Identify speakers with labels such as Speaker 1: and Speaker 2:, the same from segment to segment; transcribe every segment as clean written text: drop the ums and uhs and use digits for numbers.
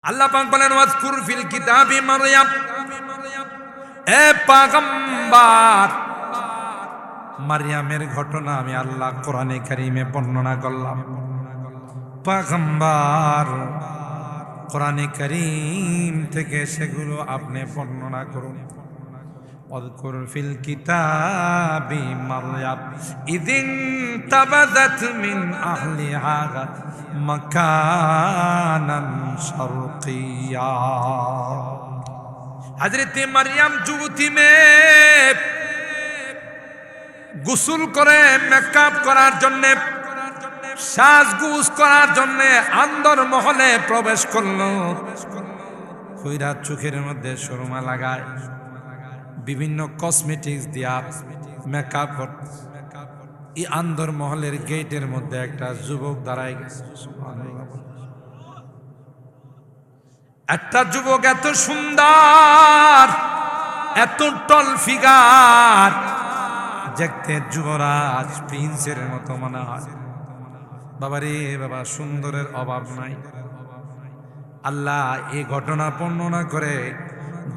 Speaker 1: আল্লাহ পাক বলেন ওয়াজকুর ফিল কিতাবি মারইয়াম। এ পয়গম্বর, মারইয়ামের ঘটনা আমি আল্লাহ কোরআনে কারীমে বর্ণনা করলাম। পয়গম্বর, কোরআনে কারীম থেকে সেগুলো আপনি বর্ণনা করুন। ওয়াজকুর ফিল কিতাবি মারইয়াম ইদিন তাবাযাত মিন আহলিহা মাকানান শারকিয়া। হযরত মারইয়াম যুবতী মেয়ে গোসল করে মেকআপ করার জন্য, সাজগুজ করার জন্য আন্দর মহলে প্রবেশ করলো। কইরা চোখের মধ্যে সুরমা লাগায়, বিভিন্ন কসমেটিক্স দিয়া মেকআপ করতে। এই আন্দর মহলের গেটের মধ্যে একটা যুবক দাঁড়ায় গেছে। একটা যুবক এত সুন্দর, এত টল ফিগার, দেখতে যুবরাজ প্রিন্সের মতো মনে হয়। বাবারে বাবা, সুন্দরের অভাব নাই। আল্লাহ এই ঘটনা বর্ণনা করে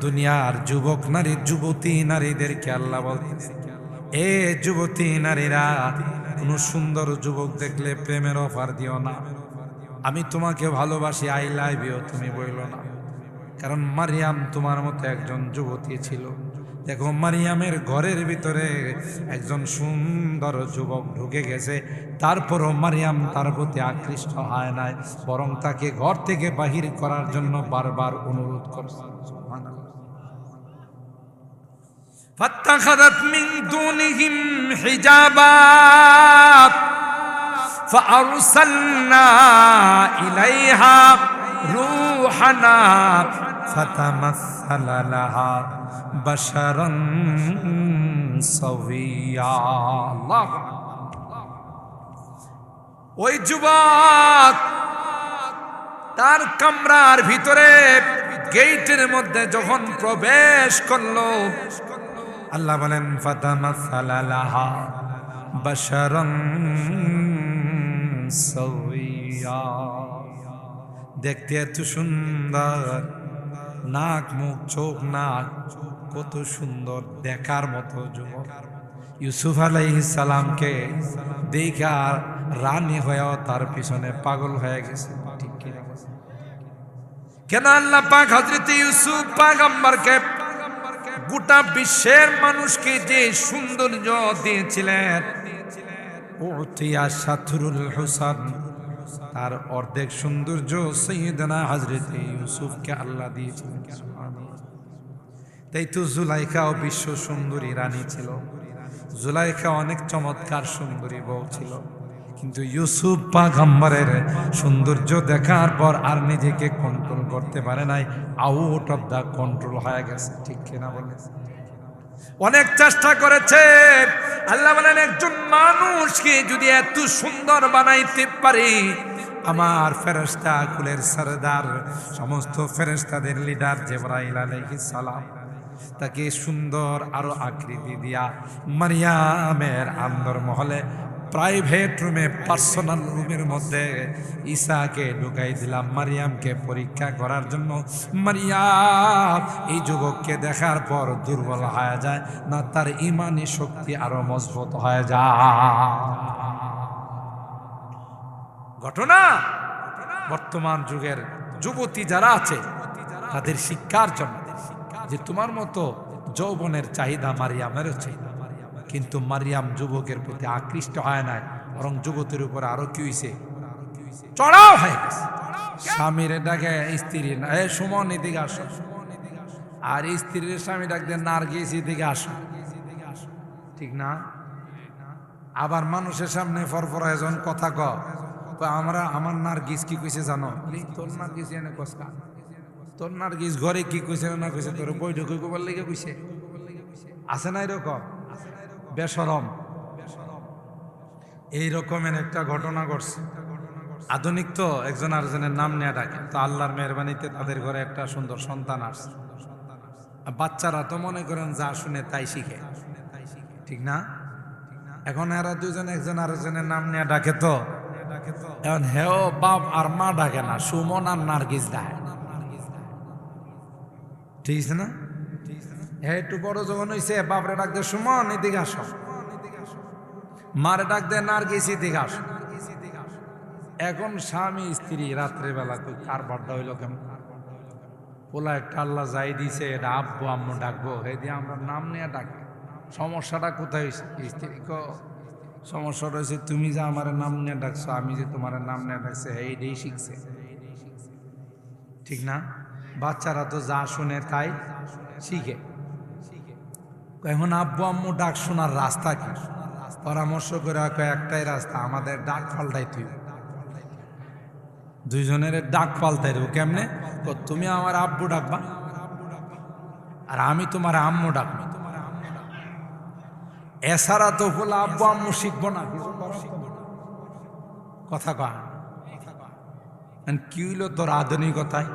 Speaker 1: দুনিয়ার যুবক নারী, যুবতী নারীদেরকে আল্লাহ বলতেছে, এ যুবতী নারীরা, কোন সুন্দর যুবক দেখলে প্রেমের অফার দিও না। আমি তোমাকে ভালোবাসি, আই লাভ ইউ তুমি বইলো না। কারণ মারিয়াম তোমার মতো একজন যুবতী ছিল। দেখো, মারিয়ামের ঘরের ভিতরে একজন সুন্দর যুবক ঢুকে গেছে, তারপরও মারিয়াম তার প্রতি আকৃষ্ট হয় নাই, বরং তাকে ঘর থেকে বাহির করার জন্য বারবার অনুরোধ করছে। فاتخذت من دونهم حجابا فأرسلنا إليها روحنا فتمثل لها بشرا سويا। الله ওই যুবক তার কামরার ভিতরে গেটের মধ্যে যখন প্রবেশ করলো, আল্লাহ বলেন ফাতামাসালা লাহা বাশারান সাওয়িয়া। দেখতে এত সুন্দর, নাক মুখ চোখ নাক কত সুন্দর, দেখার মতো যুবক। ইউসুফ আলাইহিস সালামকে দেখা রানী হয়েও তার পিছনে পাগল হয়ে গেছে। ঠিক কি কেন আল্লাহ পাক হযরত ইউসুফ পয়গম্বরকে গোটা বিশ্বের মানুষকে যে সৌন্দর্য দিয়েছিলেন, উতিয়া শাতরুল হুসান, তার অর্ধেক সৌন্দর্য সাইয়েদনা হযরত ইউসুফকে আল্লাহ দিয়েছিলেন। তাই তো জুলাইখাও বিশ্ব সুন্দরী রানী ছিল। জুলাইখা অনেক চমৎকার সুন্দরী বউ ছিল, কিন্তু ইউসুফ পয়গম্বরের সৌন্দর্য দেখার পর আর নিজেকে কন্ট্রোল করতে পারে নাই, আউট অফ দা কন্ট্রোল হয়ে গেছে। ঠিক কিনা বলে? অনেক চেষ্টা করেছে। আল্লাহ বলেন, একজন মানুষকে যদি এত সুন্দর বানাইতে পারি, আমার ফেরেশতা কুলের সরদার, সমস্ত ফেরেশতাদের লিডার জিবরাইল আলাইহিস সালাম তাকে সুন্দর আরো আকৃতি দিয়া মারিয়ামের আন্দর মহলে প্রাইভেট রুমে, পার্সোনাল রুমের মধ্যে ঈসাকে ঢুকাই দিলাম মারিয়ামকে পরীক্ষা করার জন্য। মারিয়াম এই যুবককে দেখার পর দুর্বল হয়ে যায় না, তার ইমানি শক্তি আরো মজবুত হয়ে যায়। ঘটনা বর্তমান যুগের যুবতী যারা আছে তাদের শিক্ষার জন্য, যে তোমার মতো যৌবনের চাহিদা মারিয়ামেরও চাহিদা, কিন্তু মারিয়াম যুবকের প্রতি আকৃষ্ট হয় নাই, বরং যুবতীর উপর আরো কি হয়েছে, চড়াও হয়ে গেছে। স্বামীর ডাকে স্ত্রী, এ সুমন এদিকে আসো, আর স্ত্রীর স্বামী ডাক দেন নার্গিস এদিকে আসো। ঠিক না? আবার মানুষের সামনে ফরফর একজন কথা আমরা, আমার নার্গিস কি কইছে জানো? তোর নার্গিস এনে কসকা, তোর নার্গিস ঘরে কি কইছে না কইছে, তোর বৈঠক কইবার লেগে কইছে। আছে না এরকম বেশরম? এই রকমের একটা ঘটনা ঘটছে। আধুনিক তো একজন আরেকজনের নাম নেয়া ডাকে, তো আল্লাহর মেহরবানিতে তাদের ঘরে একটা সুন্দর সন্তান আসছে। বাচ্চারা তো মনে করেন যা শুনে তাই শিখে, ঠিক না? এখন এরা দুজন একজন আরেকজনের নাম নেয়া ডাকে, তো এখন হেও বাপ আর মা ডাকে না, সুমন আর নার্গিস ডাকে। ঠিক আছে না? হ্যাঁ, একটু বড় যখন হয়েছে বাপরে ডাক দে সুমন এদিকে আস, মারে ডাক দে নার্গিস এদিকে আস। এখন স্বামী স্ত্রী রাত্রেবেলা কই কার বাড্ডা হইল কেমন? পোলা একটা আল্লাহ যাই দিছে, এটা আব্বু আম্মু ডাকবো, হে দিয়ে আমরা নাম নিয়ে ডাকি। সমস্যাটা কোথায় হয়েছে? স্ত্রী সমস্যা রয়েছে তুমি যে আমার নাম নিয়ে ডাকছো, আমি যে তোমার নাম নিয়ে ডাকছে, এইটাই শিখছে। ঠিক না? বাচ্চারা তো যা শুনে তাই শিখে। এখন আব্বু আম্মু ডাক শোনার রাস্তা কি? পরামর্শ করে একটাই রাস্তা, আমাদের ডাক পাল্টাই। তুই দুইজনের ডাক পাল্টাই দেবো। কেমনে? তুমি আমার আব্বু ডাকবা আর আমি তোমার আম্মু ডাকবো। এছাড়া তো বলে আব্বু আম্মু শিখবো না, কথা কয় কি হইলো তোর আধুনিকতায়?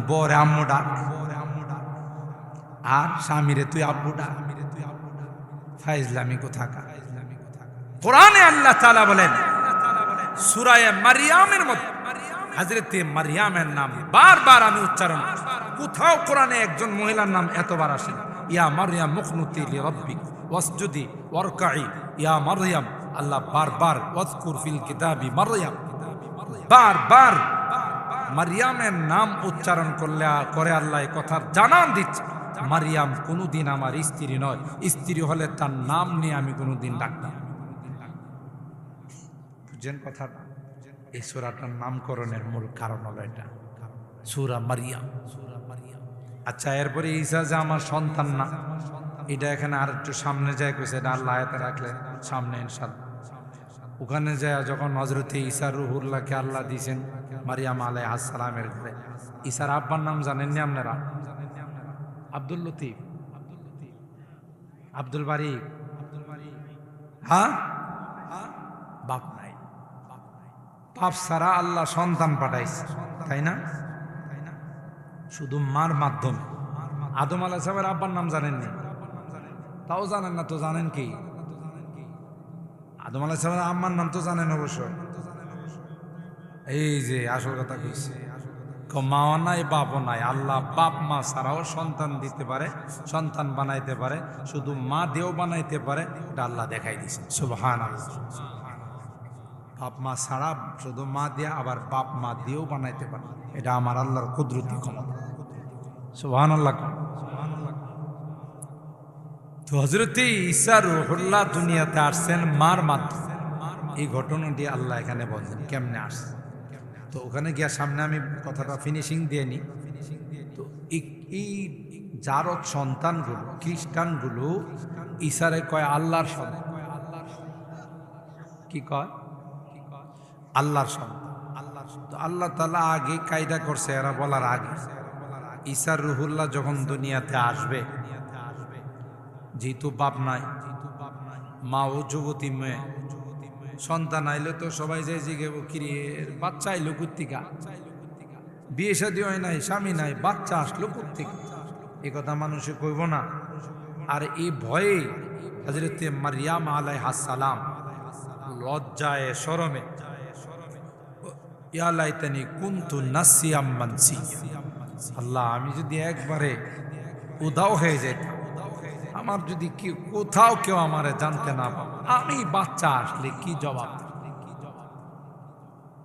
Speaker 1: বরে আম্মু ডাক আর স্বামীরে তুই আব্বু ডাক, ফাইজলামি কোথাকার। কোরআনে আল্লাহ তাআলা বলেন সূরা মারইয়ামের মধ্যে হযরতে মারইয়ামের নাম বারবার আমি উচ্চারণ, কোথাও কোরআনে একজন মহিলার নাম এতবার আসে না। ইয়া মারইয়াম মুকনুতি লিরাব্বিক ওয়াসজুদি ওয়ারকাই ইয়া মারইয়াম। আল্লাহ বারবার ওয়াজকুর ফিল কিতাবি মারইয়াম, বারবার মারইয়ামের নাম উচ্চারণ করে আল্লাহ এই কথা জানান দিচ্ছে, মারইয়াম কোনোদিন আমার স্ত্রী নয়, স্ত্রী হলে তার নাম নিয়ে আমি কোনোদিন ডাকতাম। বুঝছেন কথাটা? এই সূরাটার নামকরণের মূল কারণ হলো এটা, সূরা মারইয়াম। আচ্ছা, এরপরে ঈসা যে আমার সন্তান না, এটা এখানে আর একটু সামনে যায় কইছে, এটা আল্লাহ আয়াতে রাখলে সামনে ইনশাআল্লাহ। ওখানে যায় যখন হযরতে ঈসা রুহুল্লাহকে আল্লাহ দিয়েছেন মারইয়াম আলাইহিস সালামের ঘরে। ঈসার আব্বার নাম জানেননি আপনারা? আব্দুল লতিফ, আব্দুল বারিক। হ্যাঁ, বাপ নাই। বাপ ছাড়া আল্লাহ সন্তান পাঠাইছে, তাই না? শুধু মার মাধ্যমে। আদম আলাইহিস সালামের আব্বার নাম জানেননি? তাও জানেন না তো জানেন কি? আদম আলাইহিস সালামের আম্মার নাম তো জানেন অবশ্যই। এই যে আসল কথা কইছে, মাও নাই বাপও নাই। আল্লাহ বাপ মা ছাড়াও সন্তান দিতে পারে, সন্তান বানাইতে পারে, শুধু মা দিয়েও বানাইতে পারে। এটা আল্লাহ দেখাই দিছে, সুবহানাল্লাহ। বাপ মা ছাড়া শুধু মা দিয়ে, আবার বাপ মা দিয়েও বানাইতে পারে। এটা আমার আল্লাহর কুদরতি ক্ষমতা, সুবহানাল্লাহ। তো হযরতে ঈসা রূহুল্লাহ দুনিয়াতে আসছেন মার মাধ্যমে। এই ঘটনাটি আল্লাহ এখানে বলছেন কেমনে আসছে। তো ওখানে গিয়া সামনে আমি কথাটা ফিনিশিং দিয়ে নি। তো এই জারদ সন্তানগুলো, খ্রিস্টানগুলো ঈসারে কয় আল্লাহর সন্তান। কি কয়? আল্লাহর সন্তান। তো আল্লাহ তাআলা আগে কায়দা করছে, এরা বলার আগে ঈসা রূহুল্লাহ যখন দুনিয়াতে আসবে, যেহেতু বাপ নাই, মা ও যুবতী মেয়ে, সন্তান আইলে তো সবাই যায় জিজ্ঞেস কিরে বাচ্চা আইলো কোত্থেকে? বিয়ে শাদী হয় নাই, স্বামী নাই, বাচ্চা আসলো কোত্থেকে? এ কথা মানুষে কইব না। আর এই ভয়ে হযরতে মারইয়াম আলাইহিস সালাম লজ্জায় শরমে ইয়া লাইতানি কুনতু নাসিয়াম মানসিয়া, আল্লাহ আমি যদি একবারে উধাও হয়ে যেতাম, আমার যদি কোথাও কেউ আমারে জানতে না পারে, আমি বাচ্চা আসলে কি জবাব?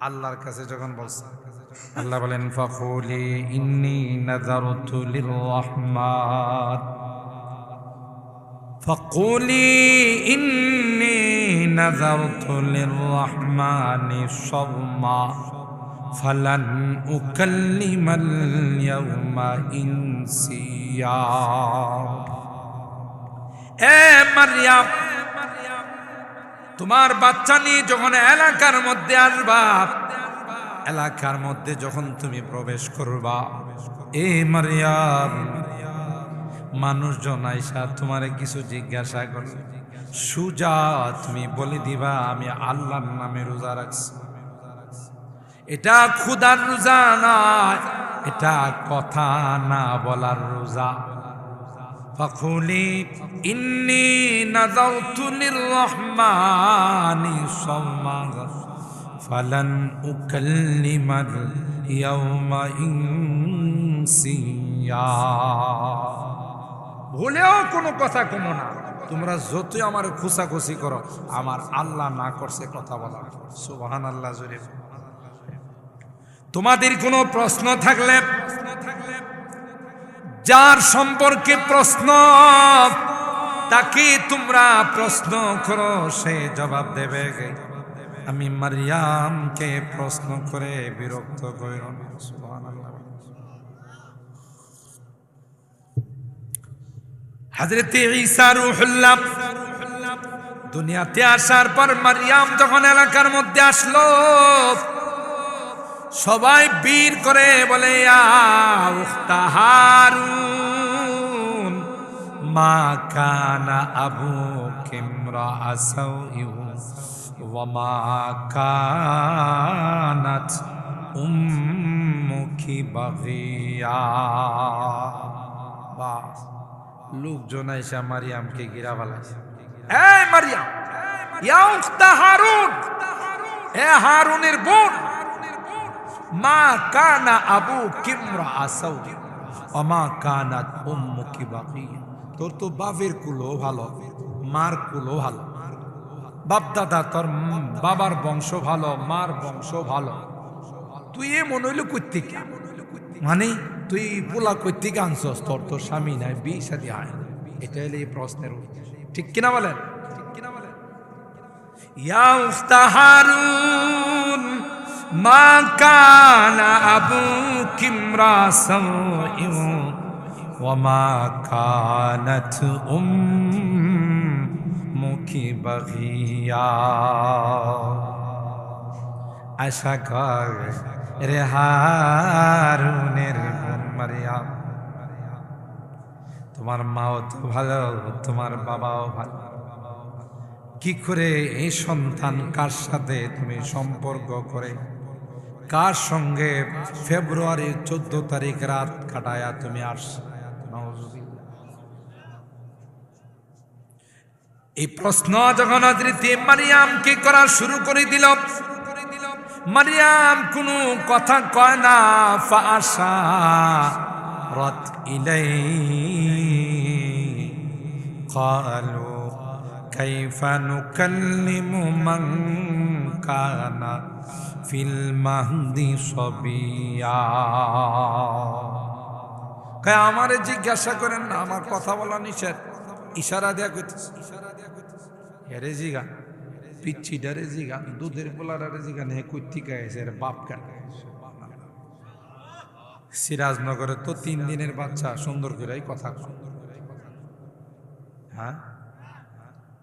Speaker 1: আল্লাহর কাছে যখন বলছে, আল্লাহ বলেন ফাকুলি ইন্নী নাযারতু লিররহমান, ফাকুলি ইন্নী নাযারতু লিররহমানি সাওমা ফালান উকাল্লিমাল ইয়াওমা ইনসিয়া। এ মারইয়াম, তোমার বাচ্চা নিয়ে যখন এলাকার মধ্যে আসবা, এলাকার মধ্যে যখন তুমি প্রবেশ করবা, এ মারইয়াম, মানুষজন আইসা তোমারে কিছু জিজ্ঞাসা করবে, সুজা তুমি বলে দিবা আমি আল্লাহর নামে রোজা রাখছি। এটা খুদার রোজা নয়, এটা কথা না বলার রোজা। ফাকুলি ইন্নী নাযারতু লিররহমানি সাওমা ফালান উকাল্লিমাল ইয়াওমা ইনসিয়া। সাবিয়া। ভুলেও কোনো কথা কমো না, তোমরা যতই আমার খুশাখুশি করো, আমার আল্লাহ না করছে কথা বলা। সুবহানাল্লাহ জোরে। তোমাদের কোনো প্রশ্ন থাকলে, যার সম্পর্কে প্রশ্ন তাকে তোমরা প্রশ্ন করো, সে জবাব দেবে। আমি মারিয়ামকে প্রশ্ন করে বিরক্ত করো না। সুবহানাল্লাহ। হযরত ঈসা রূহুল্লাহ দুনিয়াতে আসার পর মারিয়াম যখন এলাকার মধ্যে আসলো, সবাই বীর করে বলে, ইয়া উখতা হারুন মা কানা আবুকি ইমরাআ সাউইন ওয়া মা কানাত উম্মুকি বাগিয়া। বাস, লোকজন আইসা মারিয়ামকে গিরা ফেলাইছে। এই মারিয়াম, ইয়া উখতা হারুন, হে হারুনের বোন, মা কানা আবুকি ইমরাআ সাউইন ওয়া মা কানাত উম্মুকি বাগিয়া। তোর তো বাপের কুলও ভালো, মার কুলও ভালো, বাপ দাদা তোর বাবার বংশ ভালো, মার বংশ ভালো, তুই এ মনে হইল কর্তিকা, মানে তুই পোলা কর্তিকা আনছস, তোর তো স্বামী নাই, বিয়ে শাদী হয় না। এটা হলো এই প্রশ্নের উত্তর, ঠিক কিনা বলেন? ইয়া উখতা হারুন মা কানা আবুকি ইমরাআ সাউইন ওয়া মা কানাত উম্মুকি বাগিয়া। আশা কর রে হারুনের বোন মারিয়াম, তোমার মাও তো ভালো, তোমার বাবাও ভালো, কি করে এই সন্তান কার সাথে তুমি সম্পর্ক করে, কার সঙ্গে ফেব্রুয়ারির 14 তারিখ রাত কাটায়া তুমি আসছো? এই প্রশ্ন যখন হযরত মারিয়ামকে করা শুরু করে দিল, মারিয়াম কোনো কথা কয় না। ফাআশা রাত ইলাই ক্বালু কাইফা নুকাল্লিমু মান কানা ফিল মাহদি সাবিয়া। কয় আমারে জিজ্ঞাসা করেন না, আমার কথা বলা নিষেধ। ইশারা দেয়া কইতেছে, হেরে জিগা পিচ্ছি ডারে জিগা, দুধের পোলারে জিগা নে কইতিকা এসে বাপ কেন। সিরাজনগরে তো 3 দিনের বাচ্চা সুন্দর করে কথা কয়, হ্যাঁ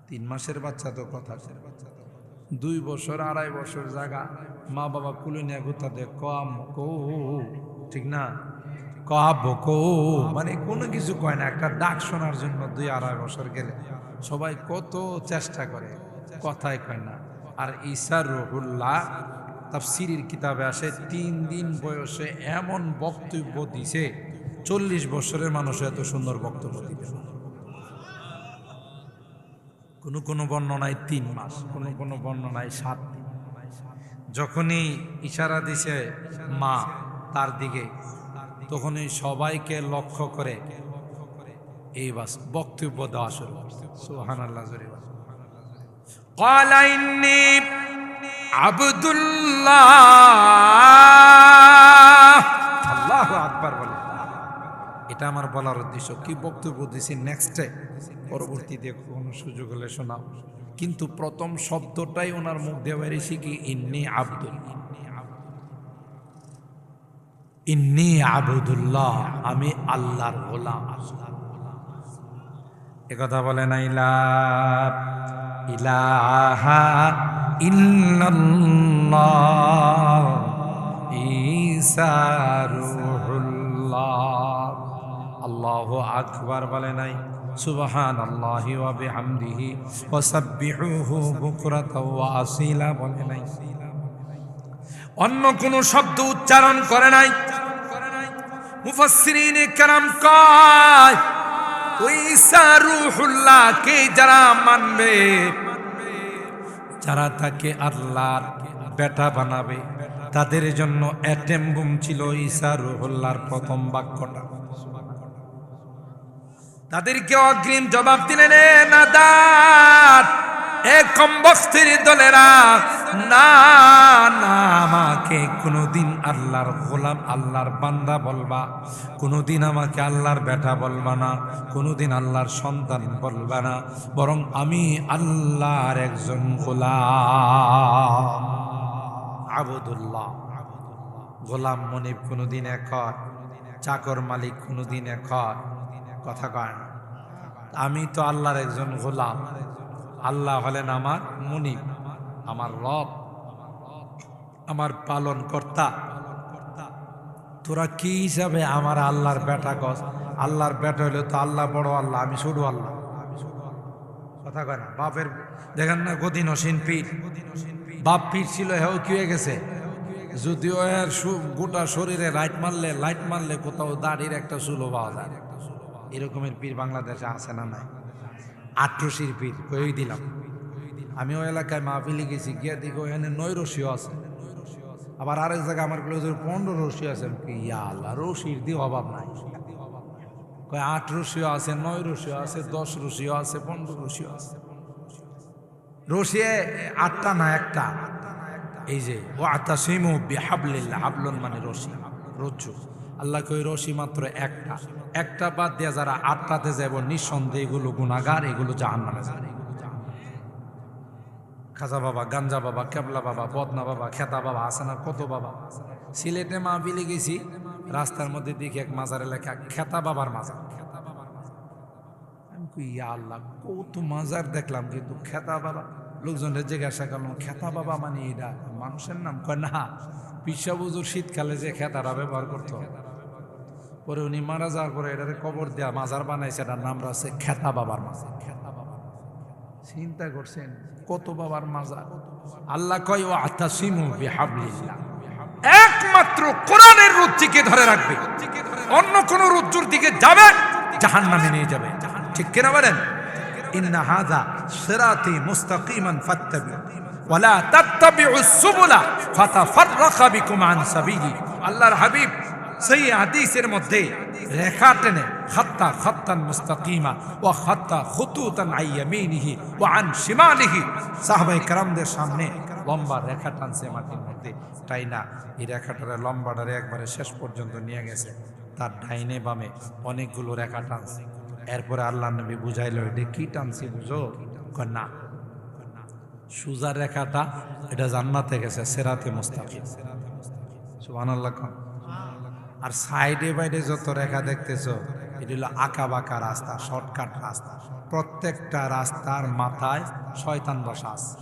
Speaker 1: 3 মাসের বাচ্চা তো কথা, 2 বছর 2.5 বছর জায়গা মা বাবা কুলে নিয়ে ঘুরতা দেখ কম কো, ঠিক না? কব কো মানে কোনো কিছু কয় না, একটা ডাক শোনার জন্য 2-2.5 বছর গেলে সবাই কত চেষ্টা করে, কথাই কয় না। আর ঈসা রূহুল্লাহ তাফসীরের কিতাবে আসে 3 দিন বয়সে এমন বক্তব্য দিছে, 40 বছরের মানুষ এত সুন্দর বক্তব্য দিবে। কোনো বর্ণনায় 3 মাস, কোনো বর্ণনায় 7 দিন। যখনই ইশারা দিছে মা তার দিকে, তখনই সবাইকে লক্ষ্য করে এই বাস বক্তব্য দেওয়া শুরু করছে। সুবহানাল্লাহ জোরে বলেন। ক্বালা ইন্নী আবদুল্লাহ, আল্লাহু আকবার বলে। এটা আমার বলার উদ্দেশ্য। কি বক্তব্য দিছি নেক্সটে পরবর্তীতে কোনো সুযোগ হলে শোনাও, কিন্তু প্রথম শব্দটাই ওনার মুখ দিয়ে বেরিয়েছে কি ইন্নী আব্দুল, ইন্নী আবদুল্লাহ, আমি আল্লাহর গোলাম। একথা বলে না ইলাহা ইল্লাল্লাহ ঈসা রূহুল্লাহ। আল্লাহু আকবার বলে নাই, সুবহানাল্লাহি ওয়া বিহামদিহি ওয়া সাব্বিহুহু বুকরাতাও ওয়া আসীলা বলে নাই, অন্য কোন শব্দ উচ্চারণ করে নাই। মুফাসসিরিনে কেরাম কয় ওই ঈসা রূহুল্লাহকে যারা মানবে, যারা তাকে আল্লাহর বেটা বানাবে, তাদের জন্য অ্যাটেম বুম ছিল ঈসা রুহুল্লাহর প্রথম বাক্যটা। তাদেরকে অগ্রিম জবাব দিলেন, এ নাদাত, এ কমবখতির দলেরা, না না, আমাকে কোনোদিন আল্লাহর গোলাম, আল্লাহর বান্দা বলবা, কোনোদিন আমাকে আল্লাহর বেটা বলবা না, কোনোদিন আল্লাহর সন্তান বলবা না, বরং আমি আল্লাহর একজন গোলাম, আবুদুল্লাহ। গোলাম মনিব কোনোদিন এক হয়, চাকর মালিক কোনোদিন এক হয়, কথা কয় না। আমি তো আল্লাহর একজন গোলাম, আল্লাহ হলেন আমার মুনিব, আমার রব, আমার পালন কর্তা। তোরা কি হিসাবে আমার আল্লাহর বেটা গছ? আল্লাহর বেটা হইলে তো আল্লাহ বড় আল্লাহ, আমি ছোট আল্লাহ, কথা কয় না। বাপের দেখেন না গদিন হোসেন পীর, বাপ পীর ছিল, হেও কি হয়ে গেছে, যদিও এর গোটা শরীরে লাইট মারলে কোথাও দাড়ির একটা চুলো পাওয়া যায়। এরকমের পীর বাংলাদেশে আছে না নাই? আট্রসির পীর কই দিলাম আমি। ওই এলাকায় মাহফিলে গেছি, গিয়ে দেখি ওখানে 9 রশিও আছে, আবার আরেক জায়গায় আমার 15 রশি আছে। ইয়া আল্লাহ, রশির দিয়ে অভাব নাই। 8 রশিও আছে, 9 রশিও আছে, 10 রশিও আছে, 15 রশিও আছে। রশি 8টা না, একটা। এই যে ওয়াতাসিমু বিহাবলিল্লাহ, হাবলুন মানে রশি, রজ্জু। আল্লাহ কই রশি মাত্র একটা বাদ দিয়া যারা 8টাতে যাব, নিঃসন্দেহে এগুলো গুনাহগার, এগুলো জাহান্নামে যাবে। খাজা বাবা, গাঞ্জা বাবা, কেবলা বাবা, বদনা বাবা, খেতা বাবা, আছে না কত বাবা। সিলেটে মাহফিলে গেছি, রাস্তার মধ্যে দেখি এক মাজারে লেখা খেতা বাবার মাজার। আমি কই ইয়া আল্লাহ, কত মাজার দেখলাম, কিন্তু খেতা বাবা। লোকজনের জিজ্ঞাসা করলাম, খেতা বাবা মানে এটা মানুষের নাম? কয় না, পিসা বুজুর শীতকালে যে খেতারা ব্যবহার করতো, পরে উনি মারা যাওয়ার পরে এটারে কবর দেয়া মাজার বানাইছে, এটার নাম রাখছে খেতা বাবার মাজার। খেতা বাবার চিন্তা করছেন কত বাবার মাজার। আল্লাহ কয় ওয়াতাসিমু বিহাবলিল্লাহ, একমাত্র কোরআনের রজ্জুকে ধরে রাখবে, অন্য কোন রজ্জুর দিকে যাবে জাহান্নামে নিয়ে যাবে। ঠিক কিনা বলেন? ইন্না হাযা সিরাতি মুস্তাকিমান ফাত্তাবিউ ওয়ালা তাত্তাবিউস সুবুলা ফাতাফাররাকা বিকুম আন সাবিলি। আল্লাহর হাবিব সেই হাদিসের মধ্যে রেখা টেনে খাত্তা খাত্তান মুস্তাকিমা ওয়া খাত্তা খুতুতান আন ইয়ামিনিহি ওয়া আন শিমালিহি, সাহাবায়ে কেরামদের সামনে লম্বা রেখা টানছে মাটির মধ্যে, তাই না? এই রেখাটারে লম্বাটারে একবারে শেষ পর্যন্ত নিয়ে গেছে, তার ডাইনে বামে অনেকগুলো রেখা টানছে। এরপরে আল্লাহ নবী বুঝাইল, এটা কি টানছি বুঝো? না, সুজা রেখাটা এটা জান্নাতে গেছে, সিরাতে মুস্তাকিম। সুবহানাল্লাহ। আর সাইডে বাইডে যত রেখা দেখতেছো, এটা হলো আঁকা বাঁকা রাস্তা, শর্টকাট রাস্তা। প্রত্যেকটা রাস্তার মাথায় শয়তান বসা আছে,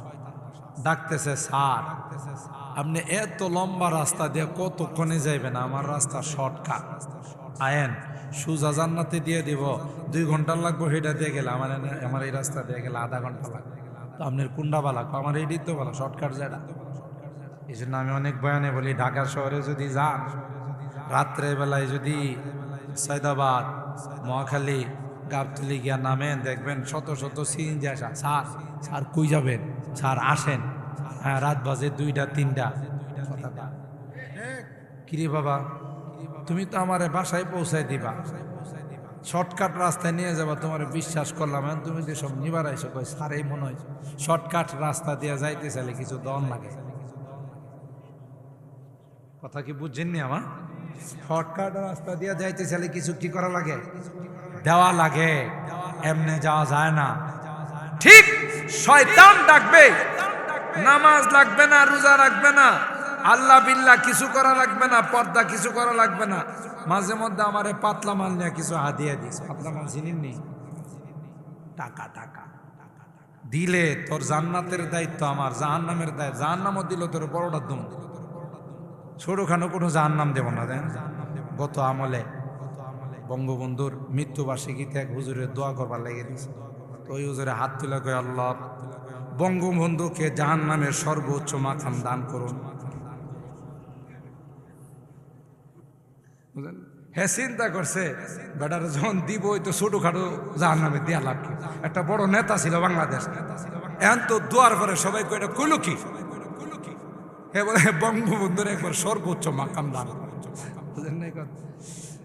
Speaker 1: ডাকতেছে, স্যার আপনি এত লম্বা রাস্তা দিয়ে কতক্ষণে যাইবেন? আমার রাস্তা শর্টকাট, আয়েন সুজা জান্নাতে দিয়ে দিব। 2 ঘন্টা লাগবে সেটা দিয়ে গেলে, আমার এই রাস্তা দিয়ে গেলে আধা ঘন্টা লাগবে। তো আপনার কুন্ডা বালা, আমার এই দিতে বলা শর্টকাট যেটা। এই জন্য আমি অনেক বয়ানে বলি, ঢাকা শহরে যদি যান, রাত্রে বেলায় যদি সৈয়দাবাদ, মহাখালী, গাবতলী গিয়া নামেন, দেখবেন শত শত সিএনজি আসা। স্যার স্যার কই যাবেন? স্যার আসেন। হ্যাঁ, রাত বাজে 2টা 3টা। কিরে বাবা, তুমি তো আমার বাসায় পৌঁছাই দিবা, শর্টকাট রাস্তায় নিয়ে যাবা, তোমার বিশ্বাস করলাম, তুমি তো সব নিবার আইসো। কই স্যার এই মনে হয় শর্টকাট রাস্তা দিয়ে যাইতে চাইলে কিছু দন লাগে। কথা কি বুঝছেননি আমার? শর্টকাট রাস্তা দিয়ে যাইতে চাইলে কিছু কি করা লাগে? দেওয়া লাগে, এমনি যাওয়া যায় না। ঠিক শয়তান ডাকবে, নামাজ লাগবে না, রোজা রাখবে না, আল্লাহ বিল্লাহ কিছু করা লাগবে না, পর্দা কিছু করা লাগবে না। মাঝে মধ্যে আমারে পাতলা মাল নিয়ে কিছু হাদিয়া দিস। পাতলা মাল চিনিনি? টাকা টাকা দিলে তোর জান্নাতের দায়িত্ব আমার, জাহান্নামের দায়িত্ব। জাহান্নামও দিল তোর বড়টা দুম, ছোটখানো কোনো জাহান্নাম দেব না। দেন গত আমলে বঙ্গবন্ধুর মৃত্যুবার্ষিকীতে এক হুজুরের দোয়া করবার লেগে দিয়েছে। তো ওই হুজুরে হাত তুলে কয়, আল্লাহ বঙ্গবন্ধুকে জাহান্নামের সর্বোচ্চ মাকাম দান করুন। হ্যাঁ, চিন্তা করছে বেটার যখন দিব ওই তো ছোটখাটো জাহান্নামে দেয়া লাগবে। একটা বড় নেতা ছিল বাংলাদেশ, এখন তো দোয়ার পরে সবাই কয়টা কইল কি হে বলে বঙ্গবন্ধুর একবার সর্বোচ্চ মাকাম দান, বুঝলেন না?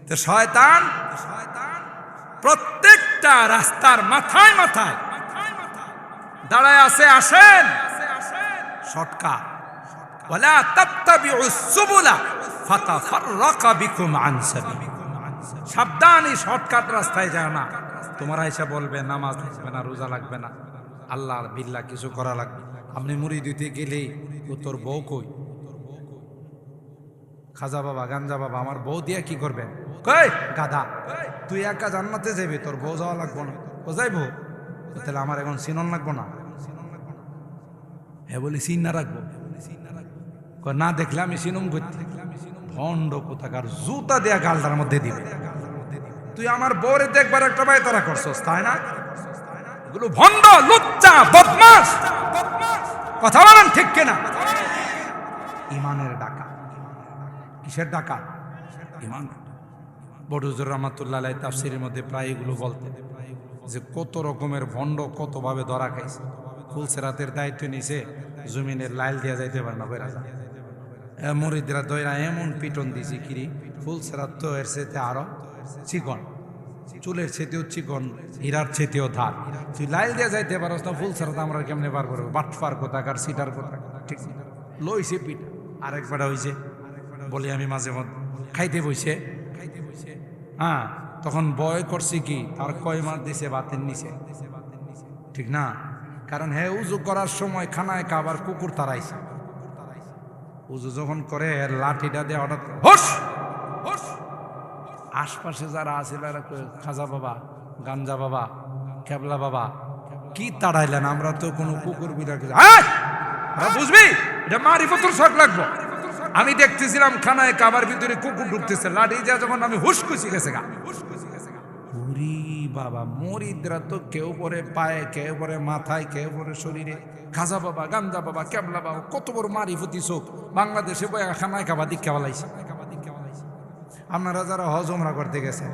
Speaker 1: তো শয়তান প্রত্যেকটা রাস্তার মাথায় মাথায় দাঁড়ায় আছে, আসেন শর্টকাট, ওয়ালা তাত্তাবিউস সুবুলা ফাতাফাররাকা বিকুম আন সাবিলি, সাবধান, এই শর্টকাট রাস্তায় যায় না। তোমরা এসে বলবে নামাজ লাগবে না, রোজা লাগবে না, আল্লাহ বিল্লাহ কিছু করা লাগবে। আপনি মুড়ি দিতে গেলেই ও তোর বউ কই, খাজা বাবা গাঞ্জা বাবা আমার বউ দিয়া কি করবে, কই গাধা তুই একা জান্নাতে যাবি, তোর বউ যাওয়া লাগবো না, ও যাইবো, তাহলে আমার এখন সিনন লাগবো না? হ্যাঁ বলি সিন না রাখবো, না দেখলে আমি সিনম করতে, ভণ্ড কোথাকার, জুতা দেয়া গালটার মধ্যে দিবে। তুই আমার বউরে দেখবার একটা ভাই তারা করছস, তাই না? এগুলো ভণ্ড, লুচ্চা, বদমাস, কথা বলেন ঠিক কিনা? ইমানের ডাকা, কিসের ডাকা? ইমান। বড় হুজুর রহমাতুল্লাহ আলাইহি তাফসীরের মধ্যে প্রায় এগুলো বলতেন যে কত রকমের ভণ্ড কতভাবে ধরা খাইছে। ফুলসেরাতের দায়িত্ব নিছে, জমিনের লাইল দিয়া যাইতে পারে না, বেড়া যায় মরিদরা দইরা এমন পিটন দিছি কিরি, ফুলসেরাত তো এর চেতে আরো চিকন, চুলের চেতেও চিকন, হীরার চেতেও ধার। তুই লাইল দিয়া যাইতে পারস না, ফুলসেরাত আমরা কেমনে বার করবো? বাটফার কোথাকার, সিটার কোথাকার, ঠিক লইছে পিট। আরেকবার হয়েছে বলি আমি মাঝে মধ্যে খাইতে বইছে, হ্যাঁ তখন বয় করছি কি, তার কয় মাস দিছে বাতের নিচে, ঠিক না? কারণ হে উজু করার সময় খানায় কাবার কুকুর তাড়াইছে, উজু যখন করে লাঠিটা দিয়ে হঠাৎ হোস হোস, আশপাশে যারা আছিল খাজা বাবা গাঞ্জা বাবা কেবলা বাবা কি তাড়াইলেন, আমরা তো কোনো কুকুর বিড়াল বুঝবি, এটা মারিফতুল শখ লাগবো। আমি দেখতেছিলাম খানায় কাবার ভিতরে কুকুর ঢুকতেছে, লাঠি যা যখন আমি হুস খুশি গেছে গা, উরি বাবা, মরিদরা তো কেউ পরে পায়ে, কেউ পরে মাথায়, কেউ পরে শরীরে। খাজা বাবা গাঞ্জা বাবা কেবলা বাবা কত বড় মারিফতি চোখ, বাংলাদেশে খানায় কাবা দীক্ষা বালাইছে। আপনারা যারা হজ উমরা করতে গেছেন,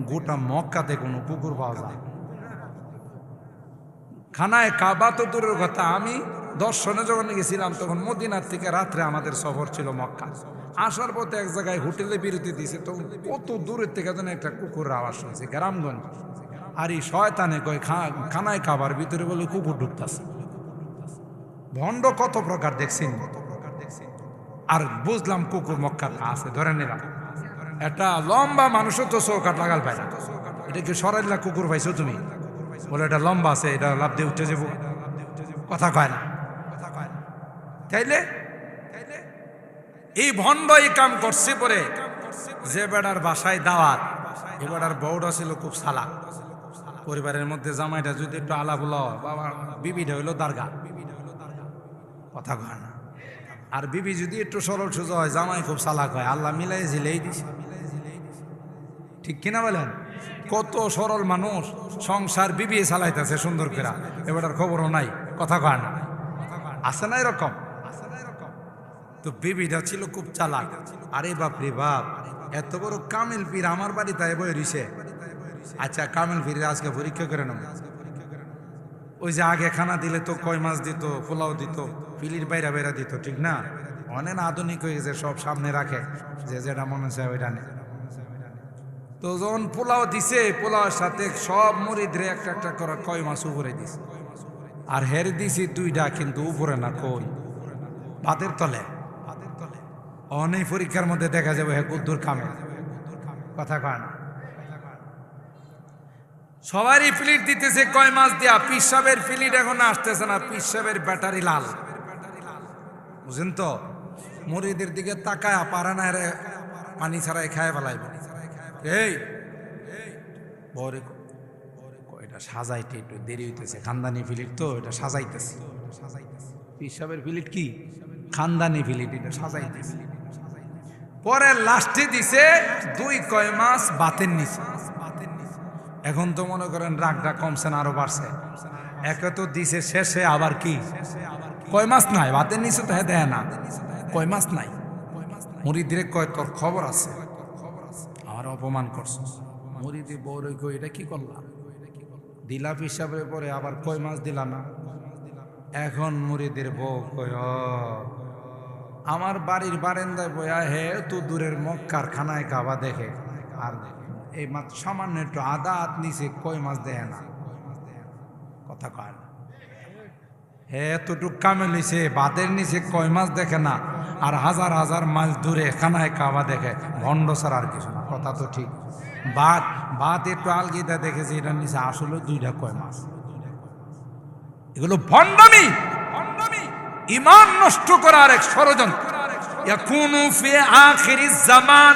Speaker 1: গোটা মক্কাতে কোনো কুকুর পাওয়া যায়? খানায় কাবা তো দূরের কথা, আমি দর্শনে যখন গেছিলাম তখন মদিনার থেকে রাত্রে আমাদের সফর ছিল মক্কা, আসার পথে এক জায়গায় হোটেলে বিরতি দিয়েছে, তো কত দূরের থেকে যেন একটা কুকুর আওয়াজ শুনছে, গ্রামগঞ্জ। আর এই শয়তানে কয় খানায় খাবার ভিতরে বলে কুকুর ঢুকতেছে। ভণ্ড কত প্রকার দেখছেন, আর বুঝলাম কুকুর মক্কা আছে, ধরে নিলাম একটা লম্বা মানুষও তো চৌকাট লাগাল পায় না, এটা কি সরাইলা কুকুর পাইছো তুমি? বলে এটা লম্বা আছে, এটা লাভ দিয়ে উঠে যাবো, কথা কয় না। তাইলে এই ভণ্ড এই কাম করছে পরে, যে বেড়ার বাসায় দাওয়াত, এ বেড়ার বউটা ছিল খুব সালাক, পরিবারের মধ্যে জামাইটা যদি একটু আলা বলো, বাবা বিবিটা হইলো দারগা, কথা কয় না। আর বিবি যদি একটু সরল সোজা হয়, জামাই খুব সালাক হয়, আল্লাহ মিলাই জিলেই দিছে, ঠিক কিনা বলেন? কত সরল মানুষ সংসার বিবি চালাইতেছে সুন্দর করে, এবারটার খবরও নাই, কথা কয় না, আছে না এরকম? তো বিবিটা ছিল খুব চালাক। আরে বাপ রে বাপ, এত বড় কামিল পীর আমার বাড়ি তাই বই রইছে। আচ্ছা কামিল পীর আজকে পরীক্ষা করে নেব, ওই যে আগে খানা দিলে তো কয় মাছ দিত, পোলাও দিত, ফিলির বাইরা বাইরা দিত, ঠিক না? অনেক আধুনিক হয়ে গেছে, সব সামনে রাখে, যে যেটা মনে চায় ওইটা নেই। তো যখন পোলাও দিছে, পোলাওর সাথে সব মুরিদরে একটা একটা করে কয় মাছ উপরে দিছে, আর হের দিছি দুইটা, কিন্তু উপরে না, কই ভাতের তলে। অনেক পরীক্ষার মধ্যে দেখা যাবে হে কুদ্দুর কামে, কথা কয় না। সবারই প্লিট দিতেছে কয় মাছ দিয়া, পিসাবের প্লিট এখন আসতেছে না, পিসাবের ব্যাটারি লাল, বুঝেন তো? মুরিদের দিকে তাকায় পারা না, পানি ছাড়াই খায় ফেলাইব। এই বরে এটা সাজাইতে একটু দেরি হইতেছে, খানদানি ফিলিট তো, এটা সাজাইতেছে। পিসাবের ফিলিট কি? খানদানি ফিলিট, এটা সাজাইতেছে। পরে লাস্টে দিছে দুই কয় মাছ বাতের নিচে। এখন তো মনে করেন রাগটা কমছে না, আরো বাড়ছে। একে তো দিছে শেষে আবার কি কয় মাছ নাই বাতের নিচে, তো হ্যাঁ দেয় না, কয় মাছ নাই। মুরিদিরে কয় তোর খবর আছে, আমার অপমান করছিস। মুরিদি বউরে কই এটা কি করলাম, দিলা হিসাবে পরে আবার কয় মাছ দিলা না। এখন মুরিদের বউ কয় আমার বাড়ির বারান্দায় বয়া হে তো দূরের মক্কার খানায় কাবা দেখে, আর এই মাত্র সামান্য একটু আদা হাত নিচে কই মাছ দেখে না, কথা কয় না। হে এতটুক কামে লিছে বাদের নিচে কই মাছ দেখে না, আর হাজার হাজার মাইল দূরে খানায় কাবা দেখে, ভণ্ড ছাড়া আর কিছু না। কথা তো ঠিক। বাদ একটু আলগিদা দেখেছে, এটার নিচে আসলে দুইটা কই মাছ। এগুলো ভণ্ডামি, ইমান নষ্ট করার এক ষড়যন্ত্র। ইয়াকুনু ফি আখিরিজ জামান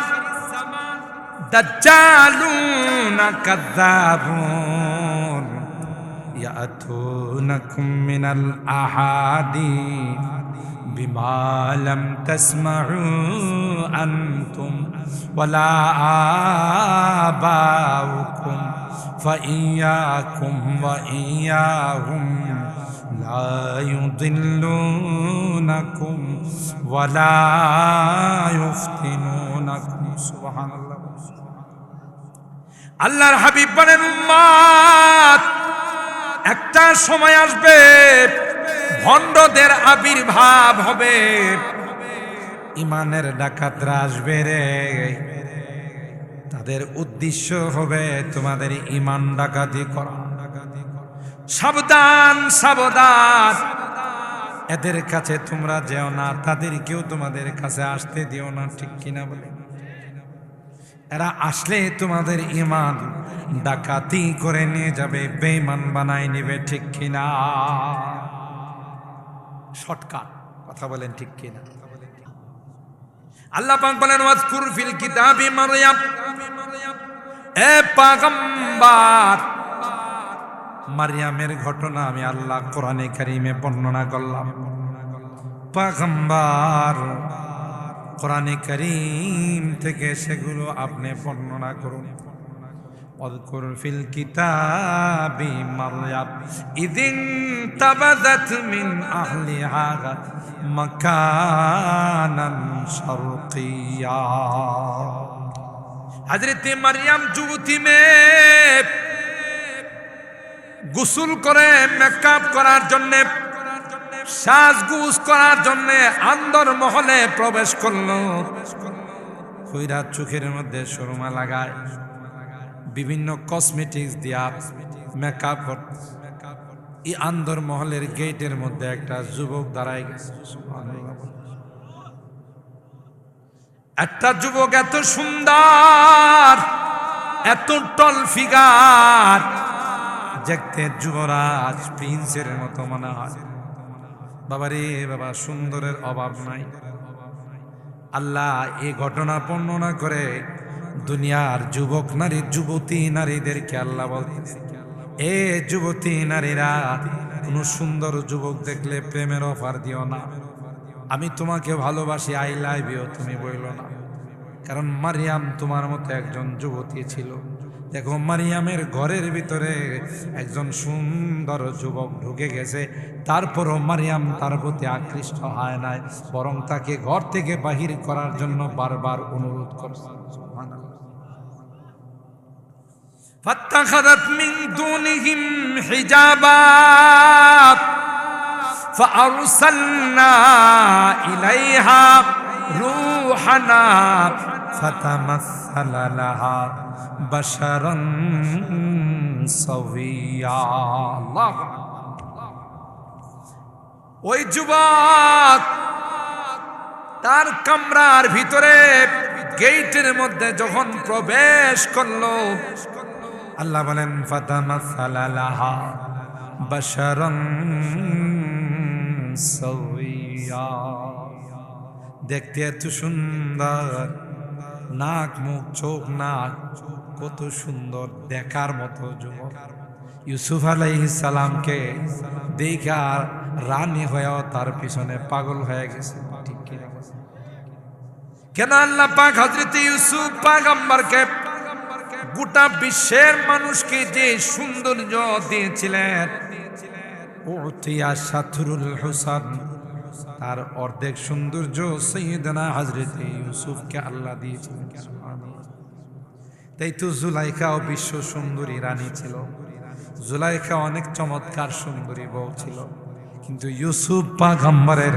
Speaker 1: দাজ্জালুনা কাযাবুন ইয়াতুনাকুম মিনাল আহাদিস বিমা লাম তাসমাউ আনতুম ওয়ালা আবাউকুম ফাইয়াকুম ওয়া ইয়াহুম লা ইউদিল্লুনাকুম ওয়ালা ইফতিনুনাকুম। সুবহানাল্লাহ। আল্লাহর হাবিব বলেন, উম্মত, একটা সময় আসবে ভণ্ডদের আবির্ভাব হবে, ইমানের ডাকাতরা আসবে রে। তাদের উদ্দেশ্য হবে তোমাদের ইমান ডাকাতি করা। সাবধান, সাবধান, এদের কাছে তোমরা যেও না, তাদেরকেও তোমাদের কাছে আসতে দিও না। ঠিক কিনা বলে? এরা আসলে তোমাদের ইমান ডাকাতি করে নিয়ে যাবে, বেঈমান বানায় নিবে। ঠিক কিনা? শর্টকাট কথা বলেন, ঠিক কিনা? আল্লাহ পাক বলেন, ওয়াজকুর ফিল কিতাবি মারইয়াম। এ পয়গম্বর, মারইয়ামের ঘটনা আমি আল্লাহ কোরআনে কারীমে বর্ণনা করলাম। পয়গম্বর কোরআনে কারীম থেকে সেগুলো আপনি বর্ণনা করুন। ওয়াজকুর ফিল কিতাবি মারইয়াম ইযিন তাবাযাত মিন আহলিহা মাকানান শারকিয়া। হযরত মারইয়াম যুবতী মেয়ে গোসল করে মেকআপ করার জন্য, সাজগুজ করার জন্য আন্দর মহলে প্রবেশ করলো। কইরা চোখের মধ্যে সুরমা লাগায়, বিভিন্ন কসমেটিক্স দিয়া মেকআপ। এই আন্দর মহলের গেটের মধ্যে একটা যুবক দাঁড়ায় গেছে। একটা যুবক এত সুন্দর, এত টল ফিগার, দেখতে যুবরাজ প্রিন্সের মতো মনে হয়। বাবারে বাবা, সুন্দরের অভাব নাই। আল্লাহ এই ঘটনা বর্ণনা করে দুনিয়ার যুবক নারী, যুবতী নারীদেরকে আল্লাহ বলতেছে, এ যুবতী নারীরা, কোন সুন্দর যুবক দেখলে প্রেমের অফার দিও না। আমি তোমাকে ভালোবাসি, আই লাভ ইউ, তুমি বইলো না। কারণ মারিয়াম তোমার মতো একজন যুবতী ছিল। দেখো, মারিয়ামের ঘরের ভিতরে একজন সুন্দর যুবক ঢুকে গেছে, তারপরও মারিয়াম তার প্রতি আকৃষ্ট হয় নাই, বরং তাকে ঘর থেকে বাহির করার জন্য বারবার অনুরোধ করছে। ফাত্তাখাযাত মিন দুনিহিম হিজাবা ফাআরসালনা ইলাইহা রূহানা ফাতামাসসালা লাহা বাশারান সাওয়িয়া। আল্লাহ। ওই যুবক তার কামরার ভিতরে গেটের মধ্যে যখন প্রবেশ করলো, আল্লাহ বলেন, ফাতামাসসালা লাহা বাশারান সাওয়িয়া। দেখতে এত সুন্দর, নাক মুখ চোখ নাক কত সুন্দর, দেখার মতো যুবক। ইউসুফ আলাইহিস সালামকে দেখা রানী হয়েও তার পিছনে পাগল হয়ে গেছে। ঠিক কিনা? কেন আল্লাহ পাক হযরত ইউসুফ পয়গম্বরকে গোটা বিশ্বের মানুষকে যে সৌন্দর্য দিয়েছিলেন, উতিয়া শাতরুল হুসান, তার অর্ধেক সৌন্দর্য সাইয়েদনা হযরত ইউসুফকে আল্লাহ দিয়েছিলেন। তাই তো জুলাইখাও বিশ্ব সুন্দরী রানী ছিল। জুলাইখা অনেক চমৎকার সুন্দরী বউ ছিল, কিন্তু ইউসুফ পয়গম্বরের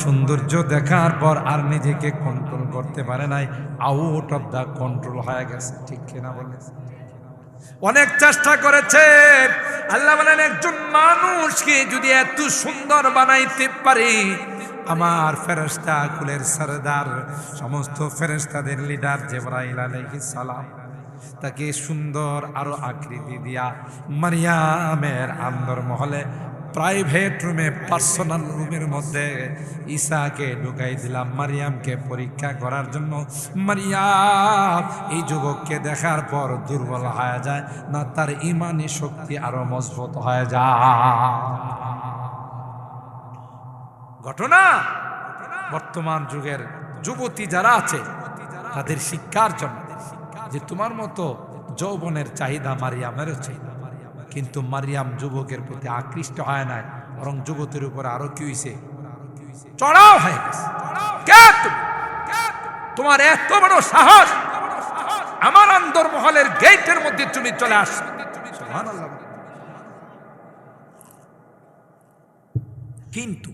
Speaker 1: সৌন্দর্য দেখার পর আর নিজেকে কন্ট্রোল করতে পারে নাই, আউট অফ দা কন্ট্রোল হয়ে গেছে। ঠিক কিনা বলেন? অনেক চেষ্টা করেছে। আল্লাহ বলেন, একজন মানুষকে যদি এত সুন্দর বানাইতে পারি, আমার ফেরেশতা কুলের সরদার, সমস্ত ফেরেশতাদের লিডার জিবরাইল আলাইহিস সালাম তাকে সুন্দর আরো আকৃতি দিয়া মারিয়ামের আন্দর মহলে প্রাইভেট রুমে, পার্সোনাল রুমের মধ্যে ঈসাকে ঢুকাই দিলাম মারিয়ামকে পরীক্ষা করার জন্য। মারিয়াম এই যুবককে দেখার পর দুর্বল হয়ে যায় না, তার ইমানি শক্তি আরো মজবুত হয়ে যায়। ঘটনা বর্তমান যুগের যুবতী যারা আছে তাদের শিক্ষার জন্য, যে তোমার মতো যৌবনের চাহিদা মারিয়ামেরও চাহিদা, কিন্তু মারিয়াম যুবকের প্রতি আকৃষ্ট হয় নাই, বরং যুবতীর উপর আরো কি হয়েছে, চড়াও হয়ে গেছে। তোমার এত বড় সাহস, আমার অন্দর মহলের গেটের মধ্যে তুমি চলে আসছো। কিন্তু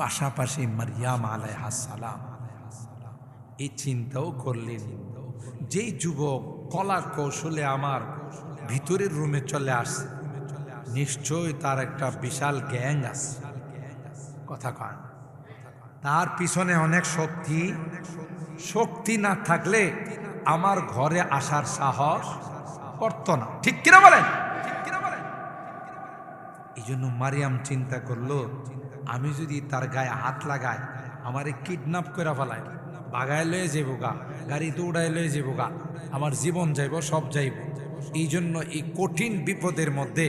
Speaker 1: পাশাপাশি মারিয়াম আলাইহিস সালাম এই চিন্তাও করলেন, যেই যুবক কলা কৌশলে আমার ভিতরের রুমে চলে আসছে, নিশ্চয়ই তার একটা বিশাল গ্যাং আছে। কথা কয় না, তার পিছনে অনেক শক্তি। শক্তি না থাকলে আমার ঘরে আসার সাহস করতো না। ঠিক কিনা বলেন? এই জন্য মারিয়াম চিন্তা করলো, আমি যদি তার গায়ে হাত লাগাই, আমারে কিডন্যাপ করে ফেলায়, বাগায় লয়ে যাবো গা, গাড়িতে উড়াই লয়ে যাবো গা, আমার জীবন যাইব, সব যাইব। এই জন্য এই কঠিন বিপদের মধ্যে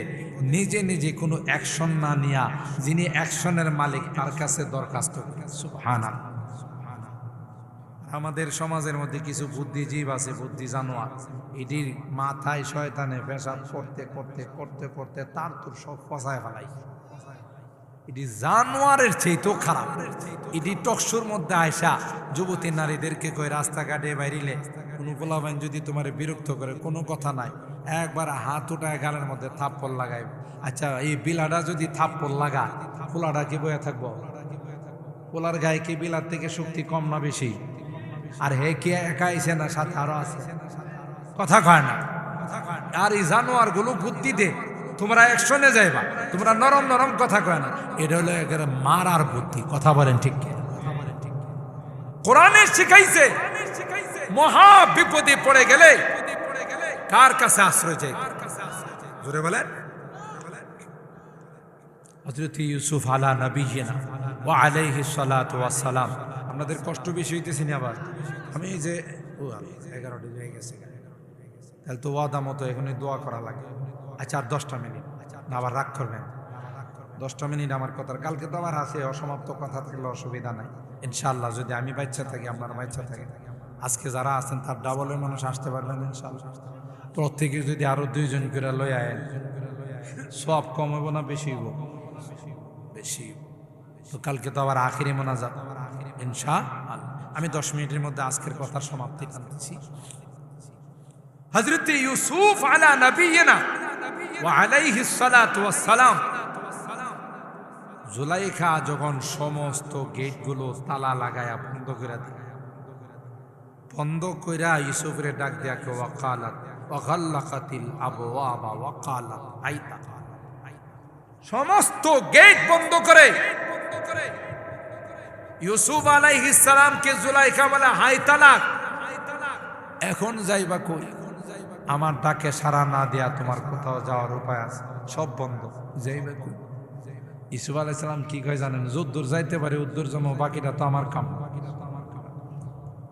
Speaker 1: নিজে নিজে কোনো অ্যাকশন না নিয়া, যিনি অ্যাকশনের মালিক তার কাছে দরখাস্ত করে। সুবহানাল্লাহ। আমাদের সমাজের মধ্যে কিছু বুদ্ধিজীব আছে, বুদ্ধি জানোয়ার, এটির মাথায় শয়তানে পেশাব করতে করতে করতে করতে তার তোর সব ফসায় ফেলাই। এটি জানোয়ারের চেয়েও খারাপ। এটি টকশোর মধ্যে আয়সা যুবতী নারীদেরকে কয়, রাস্তাঘাটে বাইরিলে কোনো পোলাবাইন যদি তোমার বিরক্ত করে, কোনো কথা নাই, একবার হাত উঠায় গালের মধ্যে থাপ্পড় লাগাই। আচ্ছা, এই বিলাটা যদি থাপ্পড় লাগায়, পোলাটা কি বয়ে থাকবো? পোলার গায়ে কি বিলার থেকে শক্তি কম না বেশি? আর হে কে একা আইছে না, সাথে আরো আছে? কথা কয় না। আর এই জানোয়ার গুলো বুদ্ধি দে, তোমরা অ্যাকশনে যাইবা, তোমরা নরম নরম কথা কয় না। এটা হলো একেবারে মারার বুদ্ধি। কথা বলেন ঠিক কি? কোরআনে শিখাইছে, মহা বিপদে পড়ে গেলে কার কাছে আশ্রয় চাই? জোরে বলেন। হযরত ইউসুফ আলা নবিয়িনা ওয়া আলাইহিস সালাতু ওয়াস সালাম। আপনাদের কষ্ট বেশি হইতেছে না? আবার আমি এই যে 11টা হয়ে গেছে, তাহলে তো ওয়াদা মতো এখনই দোয়া করা লাগে। আচ্ছা, আর 10টা মিনিট, না আবার রাগ করবেন? 10টা মিনিট আমার কথার, কালকে তো আবার আছে, অসমাপ্ত কথা থাকলে অসুবিধা নাই ইনশাআল্লাহ। যদি আমি বাচ্চা থাকি, আপনার বাচ্চা থাকে, আজকে যারা আছেন তার ডাবলের মানুষ আসতে পারবেন ইনশাআল্লাহ। প্রত্যেকে যদি আরো 2 জন করে লই আয়েন, সব কম হইব না বেশি হইব? বেশি। তো কালকে তো আবার আখিরি মোনাজাত ইনশাআল্লাহ। আমি 10 মিনিটের মধ্যে আজকের কথার সমাপ্তি টানতেছি। হযরত ইউসুফ আলা নবিয়িনা ওয়া আলাইহিস সালাতু ওয়াস সালাম, জুলাইখা যখন সমস্ত গেটগুলো তালা লাগায়া বন্ধ করে দেয়, বন্ধ কইরা ইউসুফের ডাক দিয়া কে ওয়াকালাত ওয়াগাল্লাকাতিল আবওয়াবা ওয়াকালাত আইতা, সমস্ত গেট বন্ধ করে ইউসুফ আলাইহিস সালামকে জুলাইখা বলে, হাই তালাক, এখন যাইবা কই? আমার ডাকে সাড়া না দিয়া তোমার কোথাও যাওয়ার উপায় আছে? সব বন্ধ, যাইবা কই? ইউসুফ আলাইহিস সালাম কি কয় জানেন? যদ্দূর যাইতে পারে উদ্দূর জন্য, বাকিটা তো আমার কাম।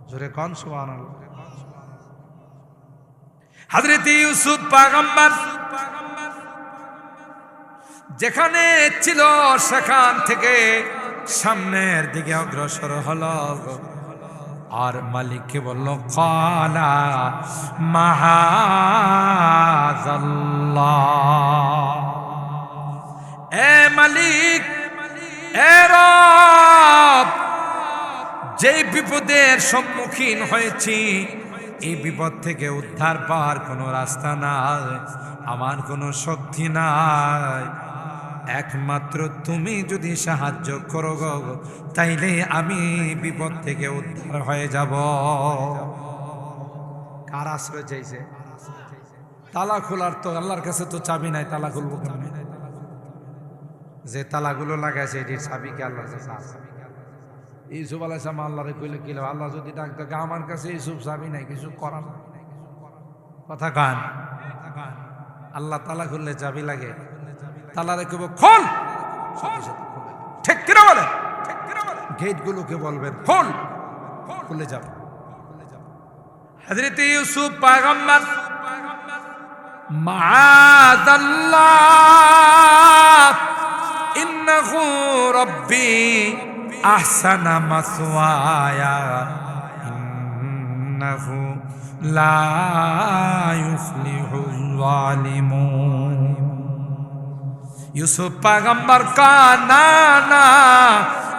Speaker 1: জোরে কোন সুবহানাল্লাহ। হযরত ইউসুফ পয়গম্বর যেখানে ছিল সেখান থেকে সামনের দিকে অগ্রসর হলো, আর মালিককে বলল, কালা মাহাযাল্লাহ, এ মালিক, এ রব, যেই বিপদের সম্মুখীন হয়েছি, এই বিপদ থেকে উদ্ধার পাওয়ার কোনো রাস্তা নাই, আমার কোনো শক্তি নাই, একমাত্র তুমি যদি সাহায্য করো গো, তাইলে আমি বিপদ থেকে উদ্ধার হয়ে যাব। কার আশ্রয় চাইছে? তালা খোলার তো আল্লাহর কাছে তো চাবি নাই, তালা খুলবো কেমনে? যে তালাগুলো লাগাইছে এটির চাবি কি আল্লাহর কাছে আছে? ইউসুফ আলাইহিস সালাম আল্লাহরে কইলে কি আল্লাহ যদি ডাক থাকে আমার কাছে ইউসুফ চাবি নাই, কিছু করার নাই। কথা কান, আল্লাহ তালা খুললে চাবি লাগে, তালারে কইব খোল, ঠিক কিনা বলে? গেট গুলোকে বলবেন খোল, খুলে যাব। হযরত ইউসুফ পয়গম্বর মাআযাল্লাহ ইন্নাহু রাব্বি আহসানা মাসওয়ায়া ইন্নাহু লা ইউফলিহুল যালিমুন। ইউসুফ পয়গম্বর কানা না,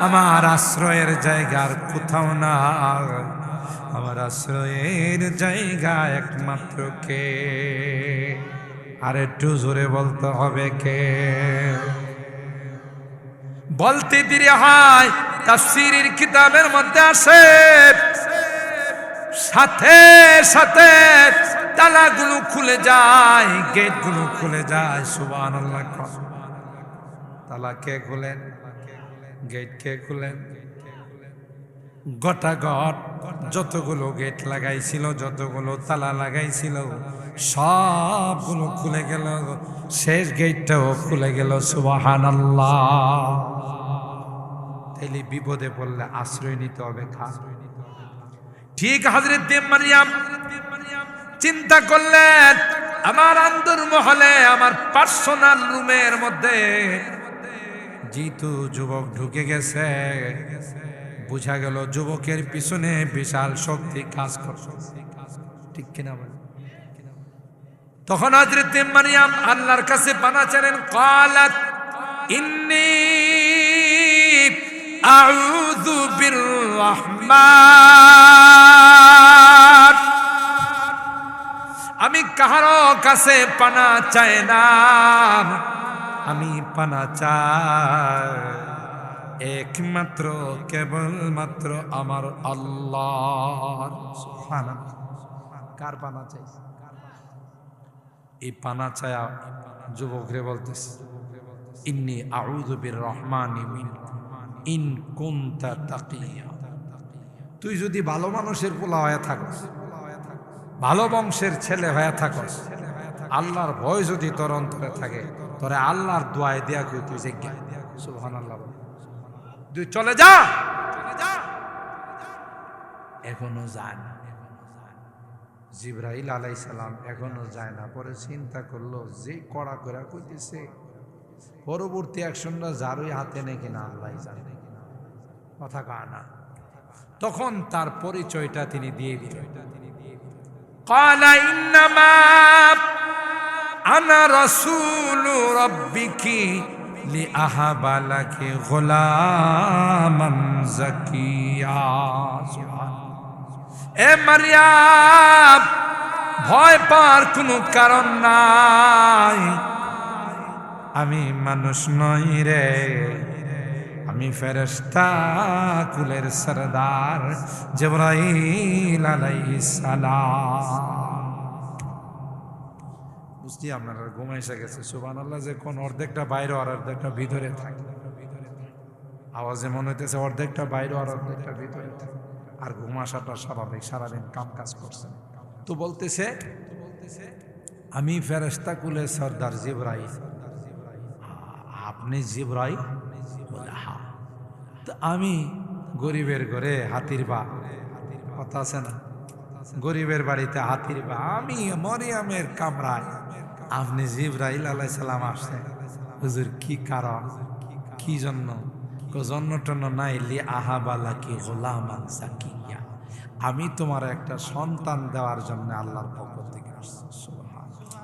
Speaker 1: আমার আশ্রয়ের জায়গার কোথাও না, আমার আশ্রয়ের জায়গা একমাত্র কে? আর একটু জোরে বলতে হবে কে? বলতে দেরি হয়, তাফসীরের কিতাবের মধ্যে আছে সাথে সাথে তালাগুলো খুলে যায়, গেটগুলো খুলে যায়। সুবহানাল্লাহ। তালা কে খুলেন? গেট কে খুলেন? গটাগট যতগুলো গেট লাগাইছিল, যতগুলো তালা লাগাইছিল, সবগুলো খুলে গেল, শেষ গেটটাও খুলে গেল। সুবহানাল্লাহ। তাইলে বিপদে পড়লে আশ্রয় নিতে হবে খাস। ঠিক হযরত মারইয়াম চিন্তা করলেন, আমার অন্তর্মহলে, আমার পার্সোনাল রুমের মধ্যে যেহেতু যুবক ঢুকে গেছে, বুঝা গেল যুবকের পিছনে বিশাল শক্তি কাজ করছে, ঠিক কিনা বলে? তখন হযরত মারইয়াম আল্লাহর কাছে পানা চাইলেন। ক্বালাত ইন্নী আউযু বিররহমান, আমি কাহারো কাছে পানা চাই না, আমি পানা চাই একমাত্র কেবলমাত্র আমার আল্লাহর। সুবহানাল্লাহ। কার পানা চাই? এই পানা চায়া যুবকরে বলতেছে, ইন্নী আউযু বিররহমানি মিনক ইন কুনতা তাকিয়া। তুই যদি ভালো মানুষের পোলা হয়ে থাকস, ভালো বংশের ছেলে হয়ে থাকস, আল্লাহর ভয় যদি তোর অন্তরে থাকে, তোরে আল্লাহর দোয়ায় দেয়া কই তুই জিজ্ঞা। সুবহানাল্লাহ। তুই চলে যা। এখনো যায় না। জিবরাইল আলাইহিস সালাম এখনো যায় না। পরে চিন্তা করলো, যে কড়া করে কইতেছে, পরবর্তী অ্যাকশনটা যারই হাতে নেই কিনা আল্লাহ জানে। কথা কানা। তখন তার পরিচয়টা তিনি দিয়ে দিলেন। ক্বালা ইন্নামা আনা রাসূলু রাব্বিকি লিআহাবা লাকি গুলামান যাকিয়া। এ মারইয়াম, ভয় পাওয়ার কোনো কারণ নাই, আমি মানুষ নই রে, আমি ফেরেশতা কুলের সরদার জিবরাইল আলাইহিস সালাম। বুঝছি আপনারা ঘুমাইসা গেছে। সুবহানাল্লাহ। যে কোন অর্ধেকটা বাইরে আর অর্ধেকটা ভিতরে থাকে, আওয়াজে মনে হইতেছে অর্ধেকটা বাইরে আর অর্ধেকটা ভিতরে থাকে। আর ঘুম আসাটা স্বাভাবিক, সারাদিন কাম কাজ করছে। তো বলতেছে, আমি ফেরেশতা কুলের সরদার জিবরাইল। আপনি জিবরাইল? বলে হ্যাঁ। তো আমি গরিবের ঘরে হাতির বা, কথা আছে না, গরিবের বাড়িতে হাতির বা, আমি মরিয়মের কামরায়, আপনি জিবরাইল আলাইহিস সালাম আসছেন। হুজুর কি কারণ, কি জন্য? জন্য টন্য নাই, লিআহাবা লাকি গুলামান যাকিয়া, আমি তোমার একটা সন্তান দেওয়ার জন্য আল্লাহর পক্ষ থেকে আসছি। সুবহানাল্লাহ।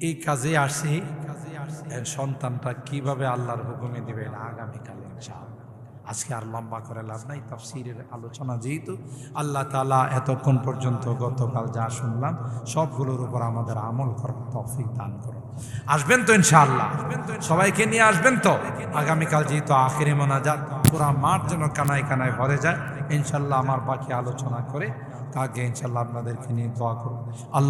Speaker 1: এই কাজে আসি। এর সন্তানটা কিভাবে আল্লাহর হুকুমে দিবে, এটা আগামীকাল ইনশাআল্লাহ আজকে আর লম্বা করে লাভ নাই, তাফসীরের আলোচনা যেহেতু আল্লাহ তাআলা এতক্ষণ পর্যন্ত গতকাল যা শুনলাম সবগুলোর উপর আমাদের আমল করার তৌফিক দান করুন। আসবেন তো ইনশাআল্লাহ, সবাইকে নিয়ে আসবেন তো। আগামীকাল যেহেতু আখিরি মোনাজাত, পুরা মাঠ যেন কানায় কানায় ভরে যায় ইনশাআল্লাহ। আমার বাকি আলোচনা করে তাকে ইনশাআল্লাহ আপনাদেরকে নিয়ে দোয়া করুন। আল্লাহ